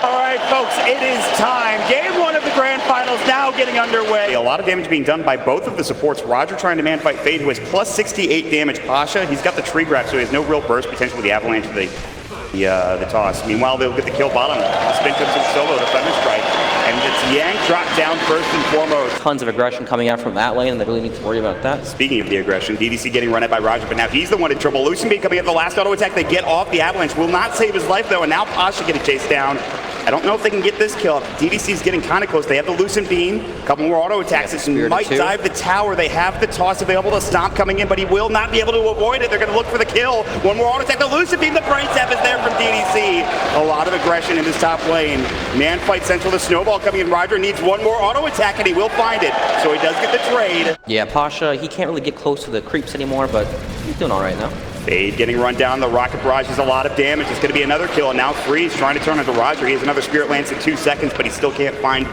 All right, folks, it is time. Game 1 of the grand finals now getting underway. A lot of damage being done by both of the supports. Roger trying to man-fight Fade, who has plus 68 damage. Pasha, he's got the tree grab, so he has no real burst potential with the avalanche of the toss. Meanwhile, they'll get the kill bottom. Spin comes in solo to Thunderstrike. And it's Yang dropped down first and foremost. Tons of aggression coming out from that lane, and they really need to worry about that. Speaking of the aggression, DDC getting run at by Roger, but now he's the one in trouble. Lucian Beam coming at the last auto attack. They get off the avalanche. Will not save his life, though, and now Pasha getting chased down. I don't know if they can get this kill. DDC's getting kind of close. They have the Lucent Beam, a couple more auto attacks. It might dive the tower. They have the toss available to Stomp coming in, but he will not be able to avoid it. They're going to look for the kill. One more auto attack. The Lucent Beam, the Brain Tap is there from DDC. A lot of aggression in this top lane. Man fight central. The Snowball coming in. Roger needs one more auto attack, and he will find it. So he does get the trade. Yeah, Pasha, he can't really get close to the creeps anymore, but he's doing all right now. Fade getting run down. The Rocket Barrage is a lot of damage. It's going to be another kill. And now Freeze trying to turn into Roger. He has another Spirit Lance in 2 seconds, but he still can't find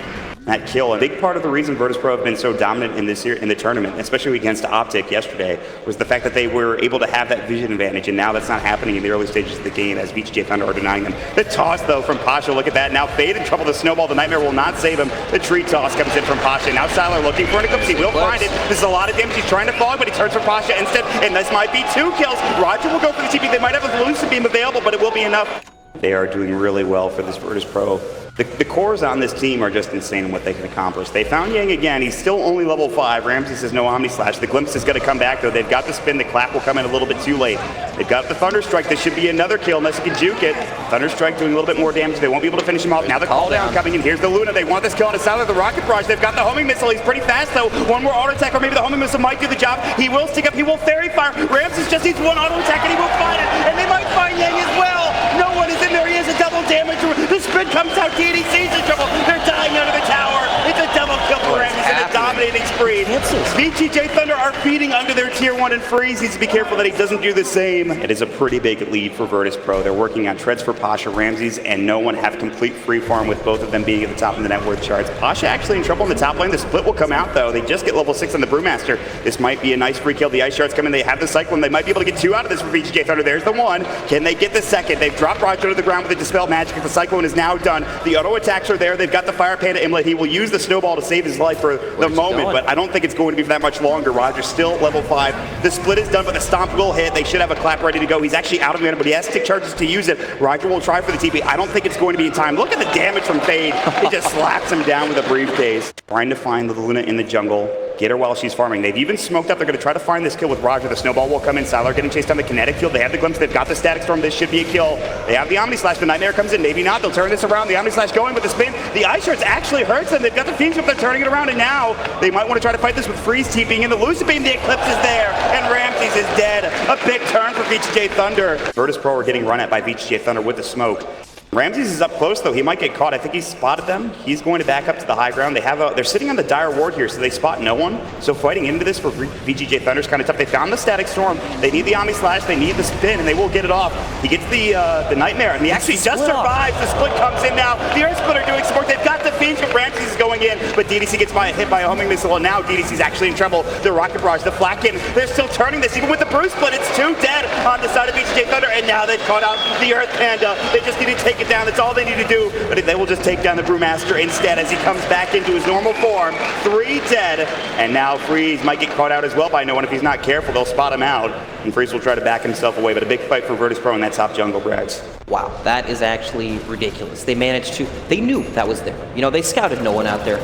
that kill. A big part of the reason Virtus.Pro have been so dominant in this year in the tournament, especially against Optic yesterday, was the fact that they were able to have that vision advantage, and now that's not happening in the early stages of the game as VGJ.Thunder are denying them. The toss, though, from Pasha. Look at that. Now Fade in trouble. The Snowball, the Nightmare will not save him. The tree toss comes in from Pasha. Now Siler looking for an Eclipse. He will find it. This is a lot of damage. He's trying to fog, but he turns for Pasha instead, and this might be 2 kills. Roger will go for the TP. They might have a Lucent Beam available, but it will be enough. They are doing really well for this Virtus.Pro. The cores on this team are just insane in what they can accomplish. They found Yang again. He's still only level 5. Ramsey says no Omni Slash. The Glimpse is going to come back, though. They've got the spin. The clap will come in a little bit too late. They've got the Thunderstrike. This should be another kill unless he can juke it. Thunderstrike doing a little bit more damage. They won't be able to finish him off. Now the call down coming in. Here's the Luna. They want this kill on the side of the Rocket Barrage. They've got the Homing Missile. He's pretty fast, though. One more auto attack, or maybe the Homing Missile might do the job. He will stick up. He will Fairy Fire. Ramses just needs one auto attack, and he will find it. And they might find Yang as well. No one is in there. He has a double damage. The spin comes out. DDC's in trouble. They're dying under the tower. It's a double kill for Ramses in a dominating spree. VGJ.Thunder are feeding under their tier 1, and Freeze needs to be careful that he doesn't do the same. It is a pretty big lead for Virtus.Pro. They're working on treads for Pasha, Ramses, and no one have complete free farm with both of them being at the top of the net worth charts. Pasha actually in trouble in the top lane. The split will come out, though. They just get level 6 on the Brewmaster. This might be a nice free kill. The Ice Shards come in. They have the Cyclone. They might be able to get 2 out of this for VGJ.Thunder. There's the 1. Can they get the second? They've dropped Roger to the ground with the Dispel Magic. The Cyclone is now done. The auto attacks are there. They've got the Fire Panda Imlet. He will use the Snowball to save his life for the moment, but I don't think it's going to be for that much longer. Roger's still level 5. The split is done, but the Stomp will hit. They should have a clap ready to go. He's actually out of mana, but he has tick charges to use it. Roger will try for the TP. I don't think it's going to be in time. Look at the damage from Fade. He just slaps him down with a briefcase. Trying to find the Luna in the jungle. Get her while she's farming. They've even smoked up. They're going to try to find this kill with Roger. The Snowball will come in. Sylar getting chased down the Kinetic Field. They have the Glimpse. They've got the Static Storm. This should be a kill. They have the Omni Slash. The Nightmare comes in. Maybe not. They'll turn this around. The Omni Slash going with the spin. The Ice Shards actually hurts them. They've got the Fiend Whip. They're turning it around, and now they might want to try to fight this with Freeze TPing in the Lucid Beam. The Eclipse is there, and Ramses is dead. A big turn for VGJ.Thunder. Virtus.Pro are getting run at by VGJ.Thunder with the smoke. Ramses is up close, though. He might get caught. I think he's spotted them. He's going to back up to the high ground. They're sitting on the dire ward here, so they spot no one. So fighting into this for VGJ.Thunder is kind of tough. They found the Static Storm. They need the Omni Slash. They need the spin, and they will get it off. He gets the Nightmare, and he actually just survives. The split comes in now. The Earth Splitter doing support. They've got the Fiends, but Ramses is going in. But DDC gets hit by a Homing Missile, and now DDC's actually in trouble. The Rocket Barrage, the Flacken, they're still turning this. Even with the Bruce Split, it's 2 dead on the side of VGJ.Thunder, and now they've caught out the Earth Panda. They just need to take it down. That's all they need to do, but they will just take down the Brewmaster instead as he comes back into his normal form. 3 dead, and now Freeze might get caught out as well by no one. If he's not careful, they'll spot him out, and Freeze will try to back himself away, but a big fight for Virtus.Pro in that top jungle, Brax. Wow, that is actually ridiculous. They managed to, they knew that was there. You know, they scouted no one out there.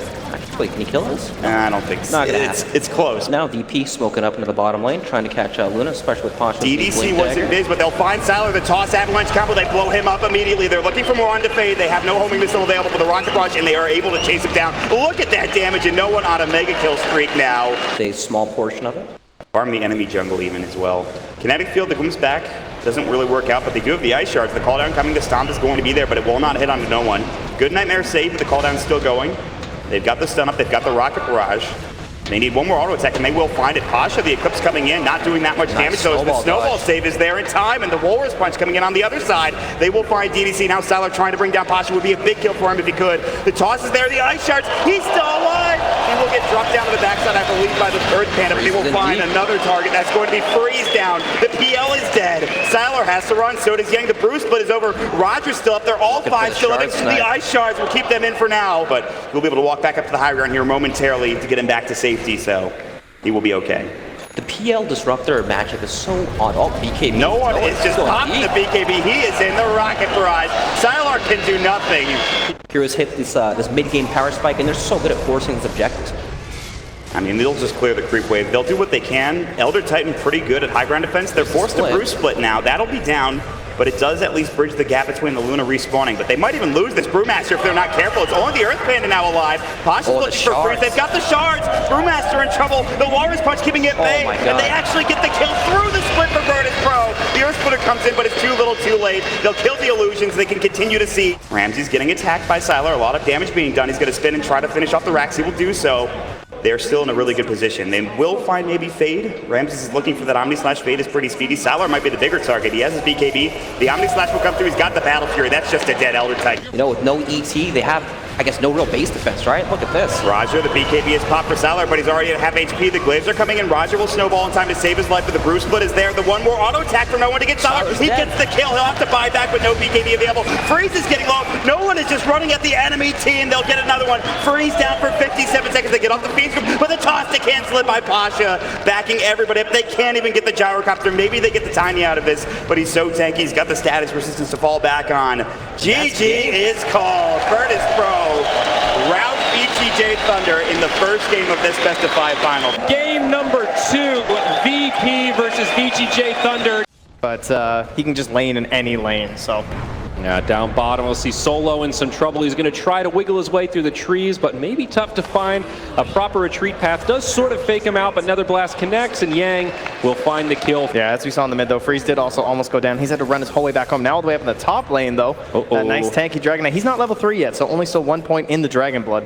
Wait, can he kill us? I don't think so. It's close. Now DP smoking up into the bottom lane, trying to catch Luna, especially with Pasha. DDC was their days, but they'll find Sylar. The toss avalanche combo, they blow him up immediately. They're looking for more on to Fade. They have no Homing Missile available for the Rocket Barrage, and they are able to chase him down. Look at that damage, and no one on a mega kill streak now. A small portion of it. Farm the enemy jungle even as well. Kinetic Field, the Glimpse back. Doesn't really work out, but they do have the Ice Shards. The cooldown coming to Stomp is going to be there, but it will not hit onto no one. Good Nightmare save, but the cooldown's still going. They've got the stun up, they've got the Rocket Barrage. They need one more auto attack, and they will find it. Pasha, the Eclipse coming in, not doing that much damage, so the Snowball save is there in time, and the Walrus Punch coming in on the other side. They will find DDC. Now Sylar trying to bring down Pasha would be a big kill for him if he could. The toss is there, the Ice Shards, he's still alive! He will get dropped down to the backside, I believe, by the Earth Panda, but he will find another target. That's going to be Freeze down. The PL is dead. Sylar has to run, so does Yang. The Bruce split is over. Roger's still up there. All five still living. The Ice Shards will keep them in for now, but he'll be able to walk back up to the high ground here momentarily to get him back to safety, so he will be okay. The PL Disruptor matchup is so odd. All BKB. No one is just popping the BKB. He is in the Rocket Barrage. Sylar can do nothing. Heroes hit this mid-game power spike, and they're so good at forcing these objectives. I mean, they'll just clear the creep wave. They'll do what they can. Elder Titan pretty good at high ground defense. They're forced to Bruce split now. That'll be down, but it does at least bridge the gap between the Luna respawning. But they might even lose this Brewmaster if they're not careful. It's only the Earth Panda now alive. Pasha's looking for Freeze. They've got the shards. Brewmaster in trouble. The Walrus Punch keeping it bay. And they actually get the kill through the split for Virtus Pro. The Earth Splitter comes in, but it's too little too late. They'll kill the illusions. They can continue to see. Ramsey's getting attacked by Sylar. A lot of damage being done. He's going to spin and try to finish off the racks. He will do so. They're still in a really good position. They will find maybe Fade. Ramses is looking for that Omni Slash. Fade is pretty speedy. Sylar might be the bigger target. He has his BKB. The Omni Slash will come through. He's got the Battle Fury. That's just a dead Elder Titan. You know, with no ET, they have, I guess, no real base defense, right? Look at this. Roger, the BKB is popped for Sylar, but he's already at half HP. The Glaives are coming in. Roger will snowball in time to save his life, but the Bruce Split is there. The one more auto attack for no one to get Sylar. He gets the kill. He'll have to buy back with no BKB available. Freeze is getting low. No one is just running at the enemy team. They'll get another one. Freeze down for 57 seconds. They get off the feed scoop, but the toss to cancel it by Pasha, backing everybody up. They can't even get the Gyrocopter. Maybe they get the Tiny out of this, but he's so tanky. He's got the status resistance to fall back on. GG is called. Virtus Pro rout VGJ.Thunder in the first game of this best of 5 final. Game number 2, VP versus VGJ.Thunder. But he can just lane in any lane, so. Yeah, down bottom, we'll see Solo in some trouble. He's going to try to wiggle his way through the trees, but maybe tough to find a proper retreat path. Does sort of fake him out, but Nether Blast connects, and Yang will find the kill. Yeah, as we saw in the mid, though, Freeze did also almost go down. He's had to run his whole way back home. Now all the way up in the top lane, though. That nice tanky Dragon Knight. He's not level 3 yet, so only still 1 point in the Dragon Blood.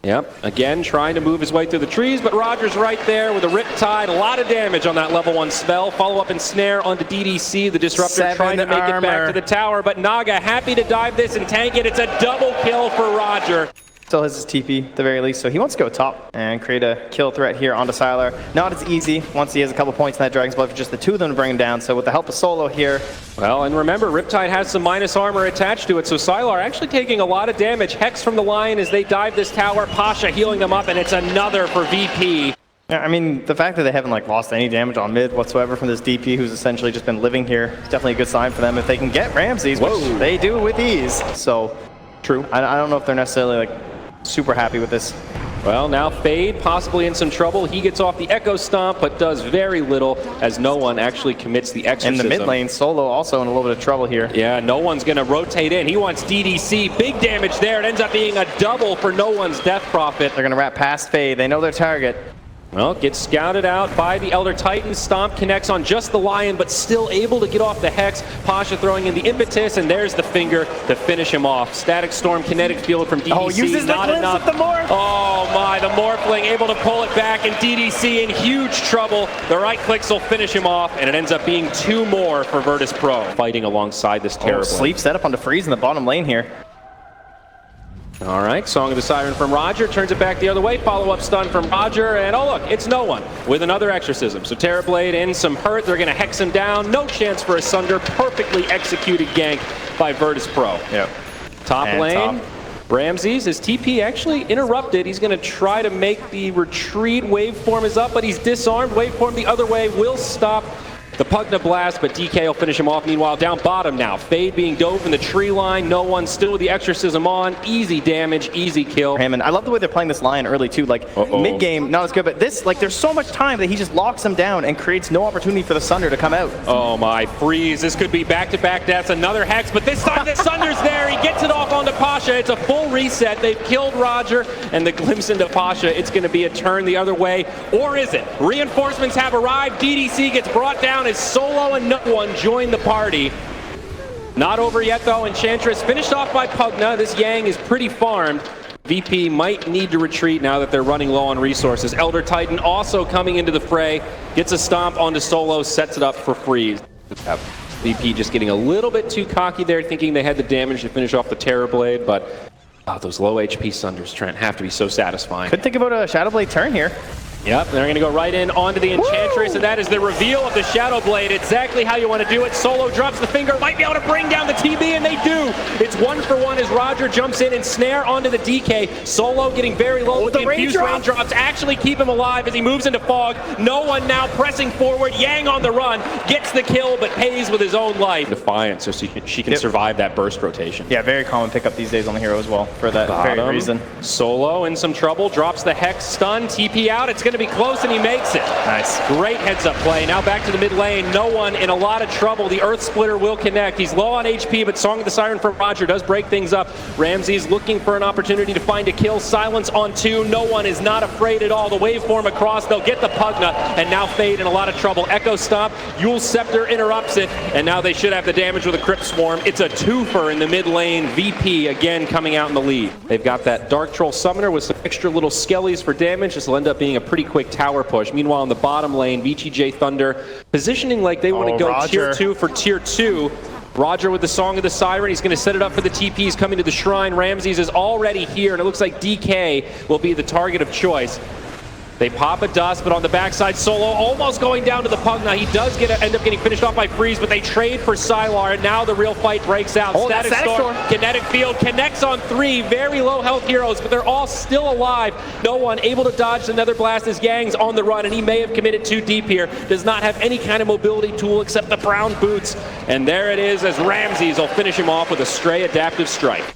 Yep, again trying to move his way through the trees, but Roger's right there with a Riptide. A lot of damage on that level 1 spell. Follow up and snare onto DDC. The Disruptor trying to make it back to the tower, but Naga happy to dive this and tank it. It's a double kill for Roger. Still has his TP at the very least, so he wants to go top and create a kill threat here onto Sylar. Not as easy once he has a couple points in that Dragon's Blood for just the 2 of them to bring him down, so with the help of Solo here. Well, and remember, Riptide has some minus armor attached to it, so Sylar actually taking a lot of damage. Hex from the Lion as they dive this tower. Pasha healing them up, and it's another for VP. Yeah, I mean, the fact that they haven't lost any damage on mid whatsoever from this DP who's essentially just been living here is definitely a good sign for them if they can get Ramses, which they do with ease. So, true. I don't know if they're necessarily super happy with this. Well, now Fade possibly in some trouble. He gets off the Echo Stomp, but does very little as no one actually commits the exorcism. In the mid lane, Solo also in a little bit of trouble here. Yeah, no one's going to rotate in. He wants DDC. Big damage there. It ends up being a double for no one's Death Prophet. They're going to wrap past Fade. They know their target. Well, gets scouted out by the Elder Titan. Stomp connects on just the Lion, but still able to get off the Hex. Pasha throwing in the Impetus, and there's the finger to finish him off. Static Storm, Kinetic Field from DDC. Oh, uses not the enough. With the morph. Oh my, the Morphling able to pull it back, and DDC in huge trouble. The right clicks will finish him off, and it ends up being 2 more for Virtus Pro. Fighting alongside this terrible. Sleep set up onto Freeze in the bottom lane here. All right, Song of the Siren from Roger, turns it back the other way, follow-up stun from Roger, and oh look, it's no one with another Exorcism. So Terrorblade in some hurt, they're gonna hex him down, no chance for a Sunder, perfectly executed gank by Virtus Pro. Yep. Top lane, Ramses, his TP actually interrupted. He's gonna try to make the retreat, waveform is up, but he's disarmed, waveform the other way, will stop the Pugna Blast, but DK will finish him off. Meanwhile, down bottom now, Fade being dove in the tree line. No one still with the Exorcism on. Easy damage, easy kill. Hammond, I love the way they're playing this Lion early too. Mid-game, not as good, but this, there's so much time that he just locks him down and creates no opportunity for the Sunder to come out. Oh my, Freeze. This could be back-to-back deaths. Another Hex, but this time the Sunder's there. He gets it off onto Pasha. It's a full reset. They've killed Roger, and the glimpse into Pasha, it's going to be a turn the other way. Or is it? Reinforcements have arrived. DDC gets brought down as Solo and no one join the party. Not over yet though. Enchantress finished off by Pugna. This Yang is pretty farmed. VP might need to retreat now that they're running low on resources. Elder Titan also coming into the fray. Gets a stomp onto Solo, sets it up for Freeze. VP just getting a little bit too cocky there, thinking they had the damage to finish off the Terrorblade, but Oh, those low HP Sunders, Trent, have to be so satisfying. Could think about a Shadow Blade turn here. Yep, they're going to go right in onto the Enchantress, and that is the reveal of the Shadow Blade. Exactly how you want to do it. Solo drops the finger, might be able to bring down the TB, and they do. It's 1-for-1 as Roger jumps in and snare onto the DK. Solo getting very low, but the infused raindrops actually keep him alive as he moves into fog. No one now pressing forward. Yang on the run, gets the kill, but pays with his own life. Defiant, so she can survive that burst rotation. Yeah, very common pickup these days on the hero as well, for that very reason. Solo in some trouble, drops the Hex stun, TP out. It's going to be close, and he makes it. Nice. Great heads-up play. Now back to the mid lane. No one in a lot of trouble. The Earth Splitter will connect. He's low on HP, but Song of the Siren from Roger does break things up. Ramsey's looking for an opportunity to find a kill. Silence on 2. No one is not afraid at all. The waveform across. They'll get the Pugna, and now Fade in a lot of trouble. Echo Stomp. Yule's Scepter interrupts it, and now they should have the damage with a Crypt Swarm. It's a twofer in the mid lane. VP again coming out in the lead. They've got that Dark Troll Summoner with some extra little skellies for damage. This will end up being a pretty quick tower push. Meanwhile, in the bottom lane, VGJ.Thunder positioning like they want to go Roger. tier 2 for tier 2. Roger with the Song of the Siren. He's going to set it up for the TPs coming to the Shrine. Ramses is already here, and it looks like DK will be the target of choice. They pop a dust, but on the backside, Solo almost going down to the Pugna. He does end up getting finished off by Freeze, but they trade for Sylar, and now the real fight breaks out. Static Storm, Kinetic Field, connects on 3 very low health heroes, but they're all still alive. No one able to dodge the Nether Blast as Yang's on the run, and he may have committed too deep here. Does not have any kind of mobility tool except the brown boots. And there it is as Ramses will finish him off with a Stray Adaptive Strike.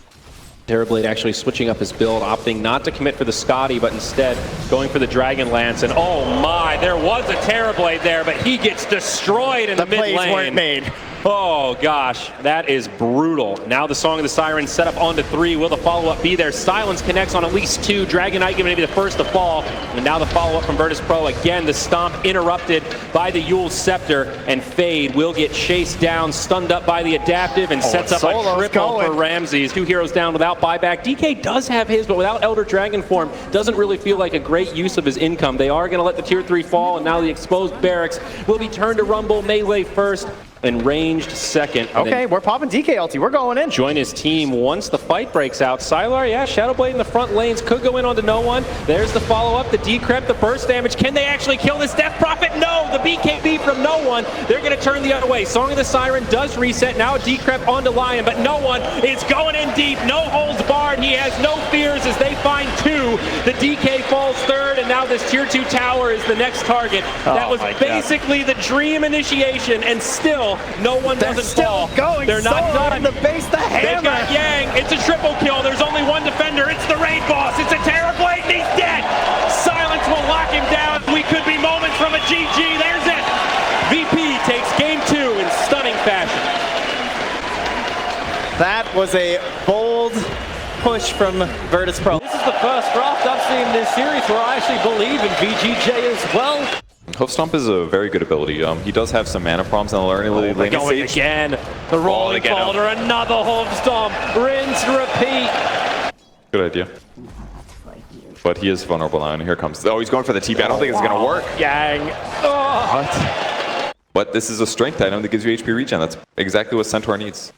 Terrorblade actually switching up his build, opting not to commit for the Scotty, but instead going for the Dragon Lance. And oh my, there was a Terrorblade there, but he gets destroyed in the mid lane. The plays weren't made. Oh gosh, that is brutal. Now the Song of the Siren set up onto 3. Will the follow-up be there? Silence connects on at least 2. Dragon Knight going to be the first to fall. And now the follow-up from Virtus Pro. Again, the stomp interrupted by the Yule's Scepter. And Fade will get chased down, stunned up by the Adaptive, and sets up a triple for Ramses. 2 heroes down without buyback. DK does have his, but without Elder Dragon form, doesn't really feel like a great use of his income. They are going to let the tier 3 fall, and now the exposed barracks will be turned to Rumble. Melee first, and ranged second. Okay, we're popping DK ulti. We're going in. Join his team once the fight breaks out. Sylar, yeah, Shadow Blade in the front lanes. Could go in onto no one. There's the follow-up, the decrypt, the burst damage. Can they actually kill this Death Prophet? No, the BKB from no one. They're going to turn the other way. Song of the Siren does reset. Now a decrypt onto Lion, but no one is going in deep. No holds barred. He has no fears as they find 2. The DK falls 3rd, and now this tier 2 tower is the next target. That was basically the dream initiation, and still no one doesn't fall. They're not done. The base, the hammer. They've got Yang. It's a triple kill. There's only one defender. It's the raid boss. It's a Terrorblade, and he's dead. Silence will lock him down. We could be moments from a GG. There's it. VP takes game 2 in stunning fashion. That was a bold push from Virtus Pro. This is the first draft I've seen in this series where I actually believe in VGJ as well. Hoof Stomp is a very good ability. He does have some mana problems in the early lane stage. Again. The rolling boulder, another Hoof Stomp. Rinse, repeat. Good idea. But he is vulnerable now, and here comes... Oh, he's going for the TP. I don't think it's going to work. Yang. What? But this is a strength item that gives you HP regen. That's exactly what Centaur needs.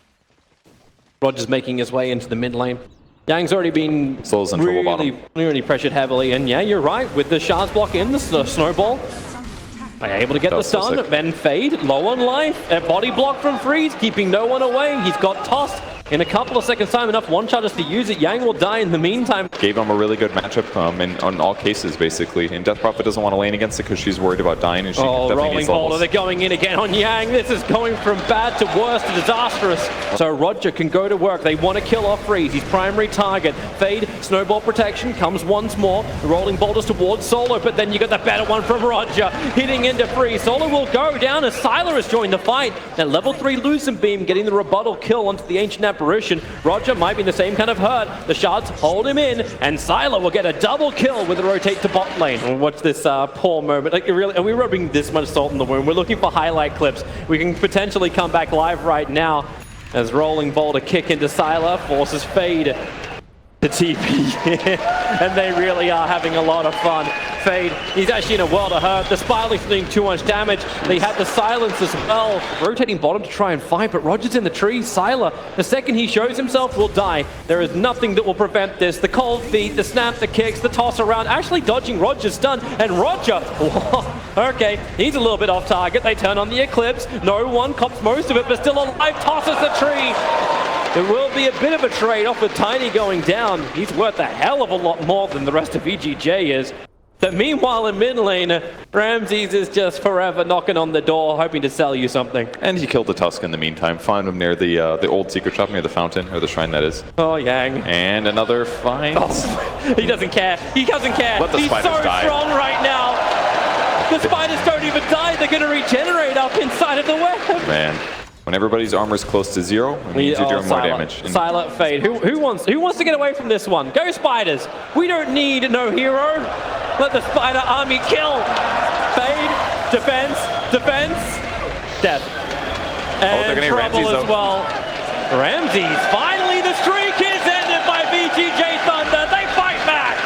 Roger's making his way into the mid lane. Yang's already been Soul's in trouble bottom. really pressured heavily, and yeah, you're right, with the shards block in, the snowball. Are able to get the stun, then Fade, low on life, a body block from Freeze, keeping no one away. He's got tossed in a couple of seconds time, enough one-charges to use it. Yang will die in the meantime. Gave him a really good matchup on all cases, basically. And Death Prophet doesn't want to lane against it because she's worried about dying, and she definitely rolling needs boulder, levels. they're going in again on Yang. This is going from bad to worse to disastrous. So Roger can go to work. They want to kill off Freeze, his primary target. Fade, snowball protection, comes once more. Rolling boulders towards Solo, but then you got the better one from Roger. Hitting into Freeze. Solo will go down as Sylar has joined the fight. And level 3 Lucent Beam getting the rebuttal kill onto the Ancient Apparition. Roger might be in the same kind of hurt. The shards hold him in, and Sylar will get a double kill with a rotate to bot lane. And watch this poor moment. Like, really, are we rubbing this much salt in the wound? We're looking for highlight clips. We can potentially come back live right now as rolling boulder kick into Sylar forces Fade to TP. And they really are having a lot of fun. Fade, he's actually in a world of hurt. The Spiraling's doing too much damage. They had the silence as well. Rotating bottom to try and fight, but Roger's in the tree. Sylar, the second he shows himself, will die. There is nothing that will prevent this. The cold feet, the snap, the kicks, the toss around, actually dodging Roger's stun. And Roger, okay, he's a little bit off target. They turn on the Eclipse. No one cops most of it, but still alive, tosses the tree. There will be a bit of a trade-off with Tiny going down. He's worth a hell of a lot more than the rest of VGJ is. But meanwhile in mid lane, Ramses is just forever knocking on the door, hoping to sell you something. And he killed the Tusk in the meantime. Found him near the old secret shop, near the fountain, or the shrine that is. Oh, Yang. And another find. Oh, he doesn't care. He doesn't care. Let the He's so spiders die. strong right now. The spiders don't even die. They're going to regenerate up inside of the web. Man. When everybody's armor's close to 0, it means you're doing more damage. Silent Fade. Who wants to get away from this one? Go Spiders. We don't need no hero. Let the Spider army kill. Fade. Defense. Defense. Death. And they're gonna trouble Ramses, as well. Ramses. Finally the streak is ended by VGJ.Thunder. They fight back.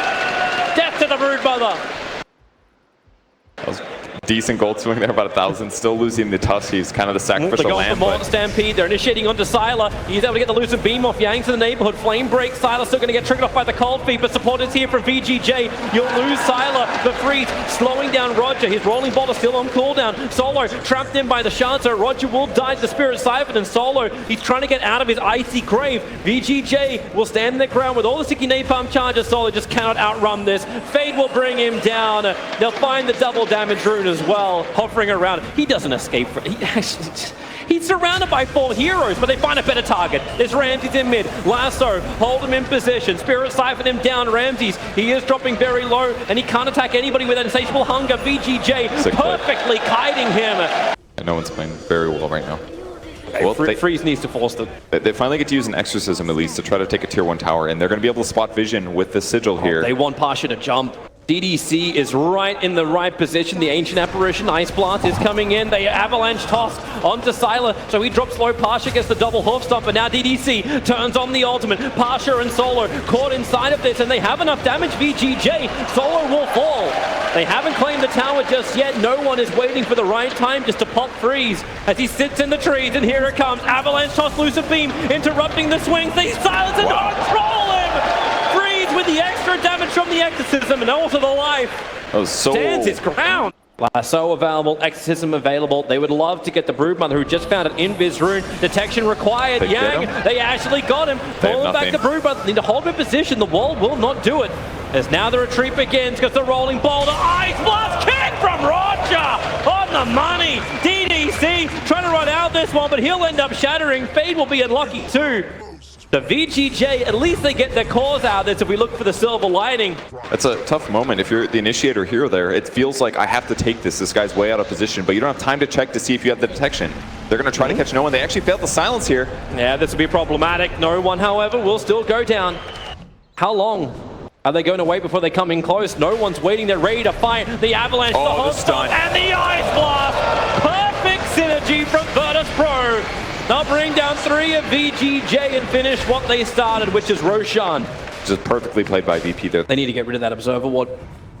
Death to the Broodmother. That was decent gold swing there, about 1,000. Still losing the Tusk. He's kind of the sacrificial They're going lamb. for Maut Stampede. They're initiating onto Sylar. He's able to get the Lucent Beam off Yang to the neighborhood. Flame break. Sylar's still going to get triggered off by the cold feet, but support is here from VGJ. You'll lose Sylar. The freeze slowing down Roger. His rolling boulder still on cooldown. Solo trapped in by the shards. So Roger will die to the Spirit Siphon, and Solo, he's trying to get out of his icy grave. VGJ will stand their ground with all the sticky napalm charges. Solo just cannot outrun this. Fade will bring him down. They'll find the double damage rune as well. Hovering around. He doesn't escape. He's surrounded by 4 heroes, but they find a better target. There's Ramses in mid. Lasso, hold him in position. Spirit Siphon him down. Ramses, he is dropping very low, and he can't attack anybody with insatiable hunger. VGJ perfectly kiting him. And no one's playing very well right now. Well, Freeze needs to force them. They finally get to use an exorcism at least to try to take a tier 1 tower, and they're going to be able to spot vision with the sigil here. They want Pasha to jump. DDC is right in the right position. The Ancient Apparition Ice Blast is coming in. They avalanche toss onto Sylar, so he drops low. Pasha gets the double hoof stomp, but now DDC turns on the ultimate. Pasha and Solo caught inside of this, and they have enough damage. VGJ, Solo will fall. They haven't claimed the tower just yet. No one is waiting for the right time just to pop Freeze as he sits in the trees, and here it comes. Avalanche toss, Lucid Beam, interrupting the swings. They silence and control him! With the extra damage from the exorcism and also the life. That was so... Stands his ground. Lasso available, exorcism available. They would love to get the Broodmother, who just found an invis rune. Detection required. Yang, they actually got him. Pulling back the Broodmother. Need to hold him in position. The wall will not do it. As now the retreat begins because the rolling boulder. Ice Blast kick from Roger on the money. DDC trying to run out this one, but he'll end up shattering. Fade will be unlucky too. The VGJ, at least they get their cores out of this if we look for the silver lining. That's a tough moment. If you're the initiator hero there, it feels like I have to take this. This guy's way out of position, but you don't have time to check to see if you have the detection. They're going to try to catch no one. They actually failed the silence here. Yeah, this will be problematic. No one, however, will still go down. How long are they going to wait before they come in close? No one's waiting. They're ready to fight. The avalanche, the hot stun, and the ice blast. Perfect synergy from Virtus Pro. They'll bring down 3 of VGJ and finish what they started, which is Roshan. Just perfectly played by VP there. They need to get rid of that Observer Ward.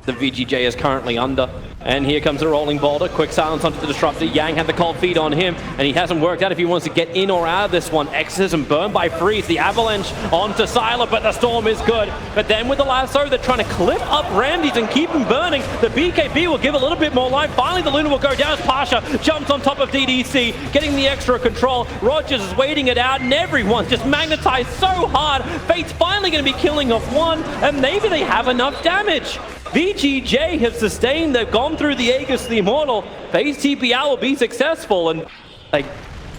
The VGJ is currently under. And here comes the rolling boulder. Quick silence onto the Disruptor. Yang had the cold feet on him, and he hasn't worked out if he wants to get in or out of this one. Exorcism burned by Freeze. The avalanche onto Sylar, but the storm is good. But then with the lasso, they're trying to clip up Ramses and keep him burning. The BKB will give a little bit more life. Finally, the Luna will go down as Pasha jumps on top of DDC, getting the extra control. Rogers is waiting it out, and everyone's just magnetized so hard. Fate's finally going to be killing off one, and maybe they have enough damage. VGJ have sustained, they've gone through the Aegis the Immortal. Phase TPL will be successful, and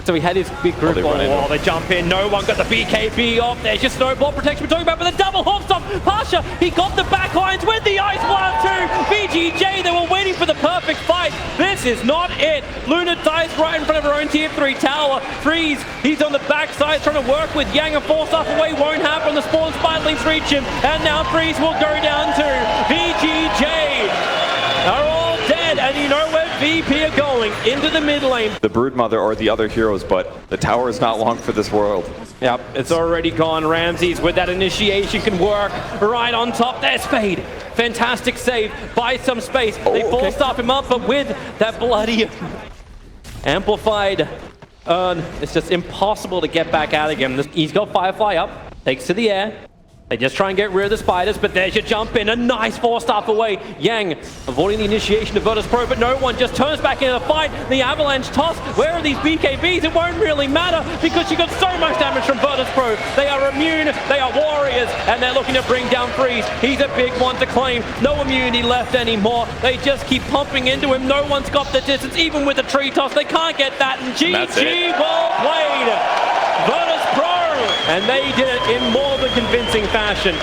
so he had his big group on. They jump in, no one got the BKB off. There's just snowball protection we're talking about, but the double hoof stop. Pasha, he got the backlines with the Ice Blast too. VGJ, they were waiting for the perfect fight. This is not it. Luna dies right in front of her own tier 3 tower. Freeze, he's on the backside trying to work with Yang, and force off away won't happen. The spawn spiderlings reach him, and now Freeze will go down to VGJ. Are all dead, and you know where VP are going, into the mid lane. The Broodmother or the other heroes, but the tower is not long for this world. Yep, it's already gone. Ramses with that initiation can work right on top. There's Fade. Fantastic save, buys some space. They full stop him up, but with that bloody amplified urn, it's just impossible to get back out again. He's got Firefly up, takes to the air. They just try and get rid of the spiders, but there's your jump in. A nice 4-star away. Yang avoiding the initiation of Virtus Pro, but no one just turns back into the fight. The avalanche toss. Where are these BKBs? It won't really matter because you got so much damage from Virtus Pro. They are immune, they are warriors, and they're looking to bring down Freeze. He's a big one to claim. No immunity left anymore. They just keep pumping into him. No one's got the distance, even with the tree toss. They can't get that, and GG, well played. Virtus Pro, and they did it in more than convincing fashion.